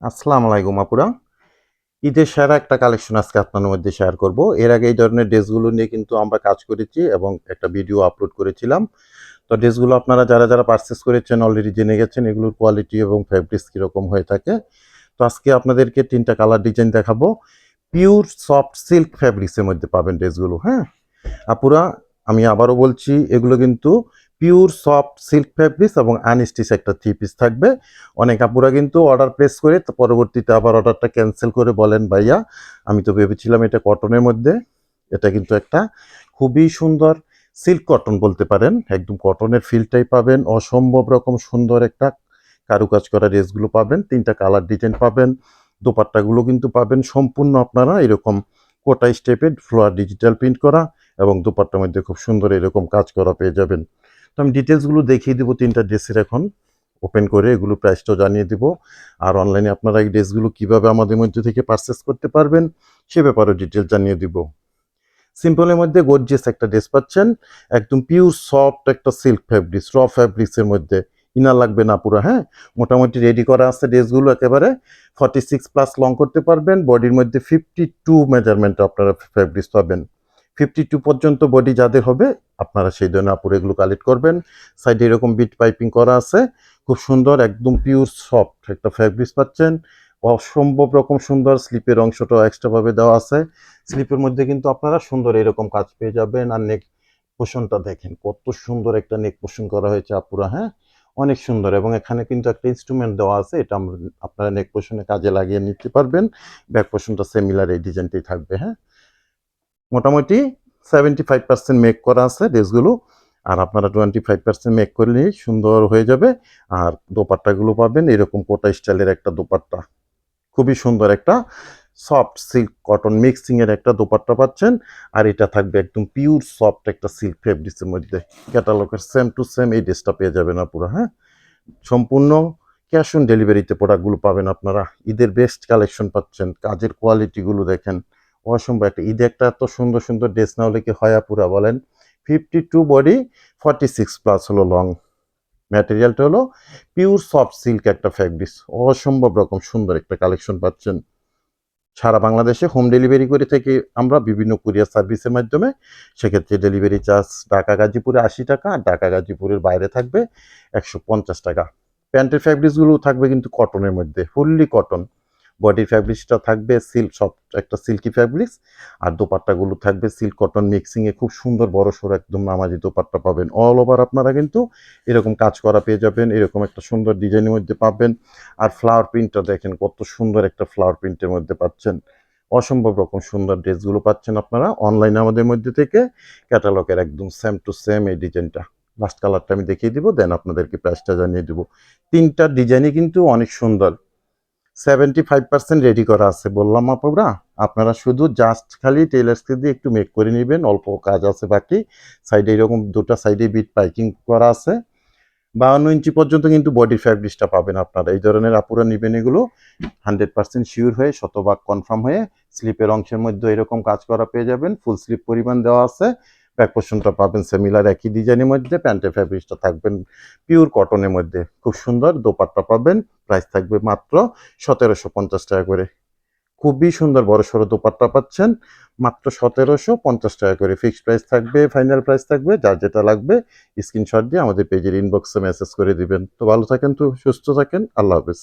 আসসালামু আলাইকুম আপুরা। ঈদের সেরা একটা কালেকশন আজকে আপনাদের মধ্যে শেয়ার করব। এর আগে এই ধরনের ড্রেসগুলো নিয়ে কিন্তু আমরা কাজ করেছি এবং একটা ভিডিও আপলোড করেছিলাম। তো ড্রেসগুলো আপনারা যারা পারচেজ করেছেন অলরেডি জেনে গেছেন এগুলোর কোয়ালিটি এবং ফেব্রিক্স কীরকম হয়ে থাকে। তো আজকে আপনাদেরকে 3টা কালার ডিজাইন দেখাবো। পিওর সফট সিল্ক ফেব্রিক্সের মধ্যে পাবেন ড্রেসগুলো, হ্যাঁ? আপুরা, আমি আবারও বলছি এগুলো কিন্তু পিওর সফট সিল্ক ফেব্রিক্স এবং আনস্টিচ একটা থ্রি পিস থাকবে। অনেক আপুরা কিন্তু অর্ডার প্লেস করে তো পরবর্তীতে আবার অর্ডারটা ক্যান্সেল করে বলেন ভাইয়া আমি তো ভেবেছিলাম এটা কটনের মধ্যে। এটা কিন্তু একটা খুবই সুন্দর সিল্ক কটন বলতে পারেন, একদম কটনের ফিলটাই পাবেন। অসম্ভব রকম সুন্দর একটা কারুকাজ করা ড্রেসগুলো পাবেন, 3টা কালার ডিজাইন পাবেন। দোপাট্টাগুলো কিন্তু পাবেন সম্পূর্ণ আপনারা এরকম কোটা স্টেপের ফ্লোয়ার ডিজিটাল প্রিন্ট করা এবং দোপাট্টার মধ্যে খুব সুন্দর এরকম কাজ করা পেয়ে যাবেন। তো আমি ডিটেলসগুলো দেখিয়ে দিব 3টা ড্রেসের এখন ওপেন করে, এগুলো প্রাইসটাও জানিয়ে দিব। আর অনলাইনে আপনারা এই ড্রেসগুলো কীভাবে আমাদের মধ্যে থেকে পারচেস করতে পারবেন সে ব্যাপারেও ডিটেলস জানিয়ে দিব। সিম্পলের মধ্যে গর্জিয়াস একটা ড্রেস পাচ্ছেন, একদম পিওর সফট একটা সিল্ক ফ্যাব্রিক্স, র ফ্যাব্রিক্সের মধ্যে। ইনার লাগবে না পুরো, হ্যাঁ? মোটামুটি রেডি করা আছে ড্রেসগুলো একেবারে 46+ লং করতে পারবেন। বডির মধ্যে 52 মেজারমেন্ট আপনারা ফ্যাব্রিক্স পাবেন। 52 পর্যন্ত বডি যাদের হবে আপনারা সেই ধরনের আপুর এগুলো কালেক্ট করবেন। সাইডে এরকম বিট পাইপিং করা আছে, খুব সুন্দর একদম পিওর সফট একটা ফ্যাব্রিক্স পাচ্ছেন। অসম্ভব রকম সুন্দর স্লিপের অংশটাও এক্সট্রাভাবে দেওয়া আছে। স্লিপের মধ্যে কিন্তু আপনারা সুন্দর এরকম কাজ পেয়ে যাবেন। আর নেক পোষণটা দেখেন কত সুন্দর একটা নেক পোষণ করা হয়েছে আপুরা, হ্যাঁ? অনেক সুন্দর। এবং এখানে কিন্তু একটা ইনস্ট্রুমেন্ট দেওয়া আছে, এটা আপনারা নেক পোষণে কাজে লাগিয়ে নিতে পারবেন। ব্যাক পোষণটা সিমিলার এই ডিজাইনটাই থাকবে, হ্যাঁ? মোটামুটি 75% মেক করা আছে ড্রেসগুলো। আর আপনারা 25% মেক করলেই সুন্দর হয়ে যাবে। আর দোপাট্টাগুলো পাবেন এরকম কোটা স্টাইলের একটা দোপাট্টা, খুবই সুন্দর একটা সফট সিল্ক কটন মিক্সিং এর একটা দোপাট্টা পাচ্ছেন। আর এটা থাকবে একদম পিওর সফট একটা সিল্ক ফেব্রিক্সের মধ্যে। ক্যাটালগের সেম টু সেম এই ড্রেসটা পেয়ে যাবেন পুরো, হ্যাঁ? সম্পূর্ণ ক্যাশ অন ডেলিভারিতে প্রোডাক্টগুলো পাবেন আপনারা। ঈদের বেস্ট কালেকশন পাচ্ছেন, কাজের কোয়ালিটিগুলো দেখেন অসম্ভব। একটা ঈদে একটা এত সুন্দর সুন্দর ড্রেস না হলে কি হয় আপুরা বলেন? 52 বডি, 46+ হলো লং। ম্যাটেরিয়ালটা হলো পিওর সফট সিল্ক একটা ফ্যাব্রিক্স। অসম্ভব রকম সুন্দর একটা কালেকশন পাচ্ছেন। সারা বাংলাদেশে হোম ডেলিভারি করে থাকি আমরা বিভিন্ন কুরিয়ার সার্ভিসের মাধ্যমে। সেক্ষেত্রে ডেলিভারি চার্জ ঢাকা গাজীপুরে 80 টাকা, আর ঢাকা গাজীপুরের বাইরে থাকবে 150 টাকা। প্যান্টের ফ্যাব্রিক্সগুলো থাকবে কিন্তু কটনের মধ্যে, ফুললি কটন। বডির ফ্যাব্রিক্সটা থাকবে সিল্ক সফট একটা সিল্কি ফ্যাব্রিক্স। আর দোপাট্টাগুলো থাকবে সিল্ক কটন মিক্সিংয়ে খুব সুন্দর বড়সড় একদম নামাজি দোপাট্টা পাবেন। অল ওভার আপনারা কিন্তু এরকম কাজ করা পেয়ে যাবেন, এরকম একটা সুন্দর ডিজাইনের মধ্যে পাবেন। আর ফ্লাওয়ার প্রিন্টটা দেখেন কত সুন্দর একটা ফ্লাওয়ার প্রিন্টের মধ্যে পাচ্ছেন। অসম্ভব রকম সুন্দর ড্রেসগুলো পাচ্ছেন আপনারা অনলাইনে আমাদের মধ্যে থেকে। ক্যাটালগের একদম সেম টু সেম এই ডিজাইনটা। লাস্ট কালারটা আমি দেখিয়ে দিব, দেন আপনাদেরকে প্রাইসটা জানিয়ে দিব। 3টা ডিজাইনই কিন্তু অনেক সুন্দর। 75% রেডি করা আছে বললাম আপুরা। আপনারা শুধু জাস্ট খালি টেইলার্সকে দিয়ে একটু মেক করে নেবেন, অল্প কাজ আছে বাকি। সাইডে এরকম 2টা সাইডে বিট পাইকিং করা আছে। 52 ইঞ্চি পর্যন্ত কিন্তু বডির ফ্যাব্রিক্সটা পাবেন আপনারা। এই ধরনের আপুরা নিবেন এগুলো 100% শিওর হয়ে, শতভাগ কনফার্ম হয়ে। স্লিপের অংশের মধ্যে এরকম কাজ করা পেয়ে যাবেন, ফুল স্লিপ পরিমাণ দেওয়া আছে। ব্যাক পোর্শনটা পাবেন সিমিলার একই ডিজাইনের মধ্যে। প্যান্টের ফ্যাব্রিক্সটা থাকবেন পিওর কটনের মধ্যে, খুব সুন্দর। দোপাট্টা পাবেন, প্রাইস থাকবে মাত্র 1750 টাকা করে। খুবই সুন্দর বড়সড় দোপাট্টা পাচ্ছেন মাত্র 1750 টাকা করে। ফিক্সড প্রাইস থাকবে, ফাইনাল প্রাইস থাকবে। যার যেটা লাগবে স্ক্রিনশট দিয়ে আমাদের পেজের ইনবক্সে মেসেজ করে দিবেন। তো ভালো থাকেন, তো সুস্থ থাকেন, আল্লাহ হাফেজ।